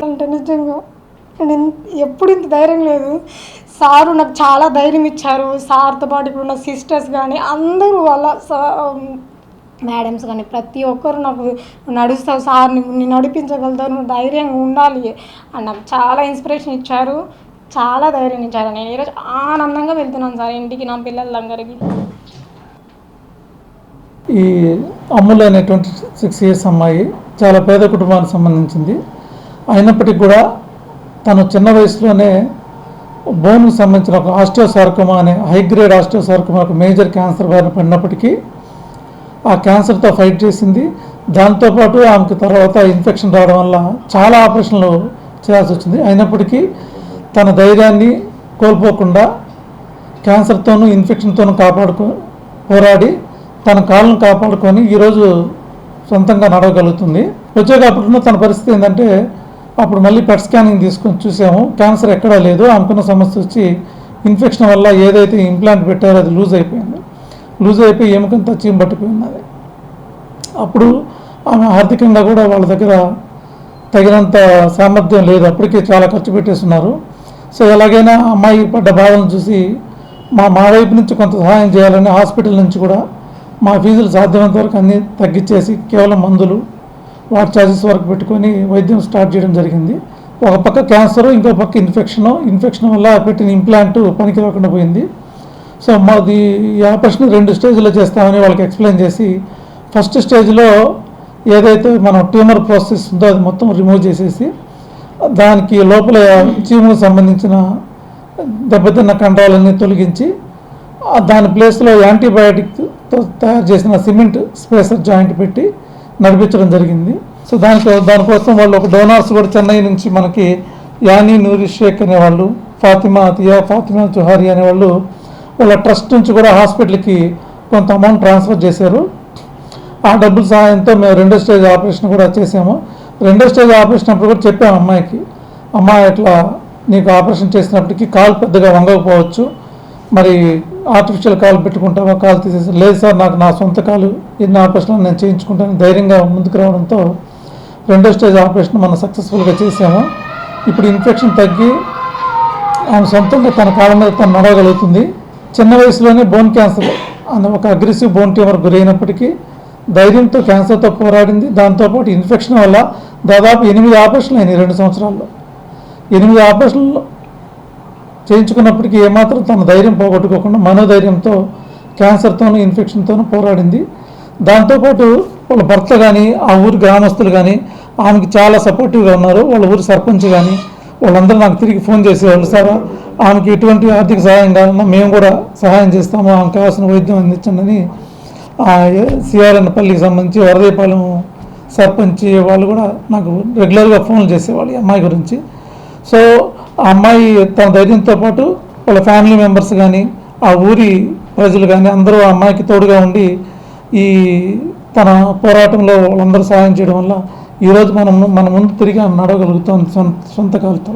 అంటే నిజంగా నేను ఎప్పుడు ఇంత ధైర్యం లేదు. సారు నాకు చాలా ధైర్యం ఇచ్చారు. సార్తో పాటు ఇప్పుడు ఉన్న సిస్టర్స్ కానీ అందరూ వాళ్ళ మేడమ్స్ కానీ ప్రతి ఒక్కరు నాకు నడుస్తావు సార్, నువ్వు నడిపించగలుగుతావు, నువ్వు ధైర్యంగా ఉండాలి అని నాకు చాలా ఇన్స్పిరేషన్ ఇచ్చారు, చాలా ధైర్యం ఇచ్చారు. నేను ఈరోజు ఆనందంగా వెళ్తున్నాను సార్ ఇంటికి, నా పిల్లల దగ్గరికి. ఈ అమ్ములు అనేటువంటి 6 years అమ్మాయి చాలా పేద కుటుంబానికి సంబంధించింది. అయినప్పటికీ కూడా తను చిన్న వయసులోనే బోన్కి సంబంధించిన ఒక ఆస్టియోసార్కోమా అనే హైగ్రేడ్ ఆస్టియోసార్కోమా ఒక మేజర్ క్యాన్సర్ బారిన పడినప్పటికీ ఆ క్యాన్సర్తో ఫైట్ చేసింది. దాంతోపాటు ఆమెకి తర్వాత ఇన్ఫెక్షన్ రావడం వల్ల చాలా ఆపరేషన్లు చేయాల్సి వచ్చింది. అయినప్పటికీ తన ధైర్యాన్ని కోల్పోకుండా క్యాన్సర్తోనూ ఇన్ఫెక్షన్తోనూ పోరాడి తన కాళ్ళను కాపాడుకొని ఈరోజు సొంతంగా నడవగలుగుతుంది. వచ్చేటప్పుడు తన పరిస్థితి ఏంటంటే అప్పుడు మళ్ళీ పెట్ స్కానింగ్ తీసుకొని చూసాము, క్యాన్సర్ ఎక్కడా లేదు. ఆమెకున్న సమస్య వచ్చి ఇన్ఫెక్షన్ వల్ల ఏదైతే ఇంప్లాంట్ పెట్టారో అది లూజ్ అయిపోయి ఎముకంతా చీమ పట్టిపోయింది. అది అప్పుడు ఆమె ఆర్థికంగా కూడా వాళ్ళ దగ్గర తగినంత సామర్థ్యం లేదు, అప్పటికే చాలా ఖర్చు పెట్టేస్తున్నారు. సో ఎలాగైనా అమ్మాయి పడ్డ బాధను చూసి మా వైపు నుంచి కొంత సహాయం చేయాలని హాస్పిటల్ నుంచి కూడా మా ఫీజులు సాధ్యమైనంత వరకు అన్నీ తగ్గించేసి కేవలం మందులు వాటి ఛార్జెస్ వరకు పెట్టుకొని వైద్యం స్టార్ట్ చేయడం జరిగింది. ఒక పక్క క్యాన్సరు, ఇంకో పక్క ఇన్ఫెక్షన్ వల్ల పెట్టిన ఇంప్లాంట్ పనికి రాకుండా పోయింది. సో మాది ఈ ఆపరేషన్ 2 స్టేజ్లో చేస్తామని వాళ్ళకి ఎక్స్ప్లెయిన్ చేసి ఫస్ట్ స్టేజ్లో ఏదైతే మనం ట్యూమర్ ప్రాసెస్ ఉందో అది మొత్తం రిమూవ్ చేసేసి దానికి లోపల చీముకు సంబంధించిన దెబ్బతిన్న కండరాలన్నీ తొలగించి దాని ప్లేస్లో యాంటీబయాటిక్తో తయారు చేసిన సిమెంట్ స్పేసర్ జాయింట్ పెట్టి నడిపించడం జరిగింది. సో దానికోసం వాళ్ళు ఒక డోనార్స్ కూడా చెన్నై నుంచి మనకి యానీ నూరి షేక్ అనేవాళ్ళు, ఫాతిమా జుహారి అనేవాళ్ళు వాళ్ళ ట్రస్ట్ నుంచి కూడా హాస్పిటల్కి కొంత అమౌంట్ ట్రాన్స్ఫర్ చేశారు. ఆ డబ్బుల సహాయంతో మేము 2వ స్టేజ్ ఆపరేషన్ కూడా చేసాము. 2వ స్టేజ్ ఆపరేషన్ అప్పుడు కూడా చెప్పాము అమ్మాయికి, అమ్మాయి ఇట్లా నీకు ఆపరేషన్ చేసినప్పటికీ కాలు పెద్దగా వంగకపోవచ్చు, మరి ఆర్టిఫిషియల్ కాలు పెట్టుకుంటావా, కాలు తీసేసి లేదు సార్ నాకు నా సొంత కాలు ఎన్ని ఆపరేషన్లు నేను చేయించుకుంటాను ధైర్యంగా ముందుకు రావడంతో 2వ స్టేజ్ ఆపరేషన్ మనం సక్సెస్ఫుల్గా చేసాము. ఇప్పుడు ఇన్ఫెక్షన్ తగ్గి ఆమె సొంతంగా తన కాళ్ళ మీద తను నడవగలుగుతుంది. చిన్న వయసులోనే బోన్ క్యాన్సర్ అనే ఒక అగ్రెసివ్ బోన్ ట్యూమర్ గురైనప్పటికీ ధైర్యంతో క్యాన్సర్తో పోరాడింది. దాంతోపాటు ఇన్ఫెక్షన్ వల్ల దాదాపు 8 ఆపరేషన్లు అయినాయి 2 సంవత్సరాల్లో. 8 ఆపరేషన్లు చేయించుకున్నప్పటికీ ఏమాత్రం తన ధైర్యం పోగొట్టుకోకుండా మనోధైర్యంతో క్యాన్సర్తోనూ ఇన్ఫెక్షన్తోనూ పోరాడింది. దాంతోపాటు వాళ్ళ భర్త కానీ ఆ ఊరి గ్రామస్తులు కానీ ఆమెకి చాలా సపోర్టివ్గా ఉన్నారు. వాళ్ళ ఊరి సర్పంచ్ కానీ వాళ్ళందరూ నాకు తిరిగి ఫోన్ చేసేవాళ్ళు, సార్ ఆమెకి ఎటువంటి ఆర్థిక సహాయం కావాలన్నా మేము కూడా సహాయం చేస్తాము, ఆమెకు కావాల్సిన వైద్యం అందించండి అని సిఆర్ఎన్ పల్లికి సంబంధించి వరదయపాలెం సర్పంచ్ వాళ్ళు కూడా నాకు రెగ్యులర్గా ఫోన్లు చేసేవాళ్ళు ఈ అమ్మాయి గురించి. సో ఆ అమ్మాయి తన ధైర్యంతో పాటు వాళ్ళ ఫ్యామిలీ మెంబర్స్ కానీ ఆ ఊరి ప్రజలు కానీ అందరూ ఆ అమ్మాయికి తోడుగా ఉండి ఈ తన పోరాటంలో వాళ్ళందరూ సహాయం చేయడం వల్ల ఈరోజు మన ముందు తిరిగి నడవగలుగుతాం సొంత కాలుతో.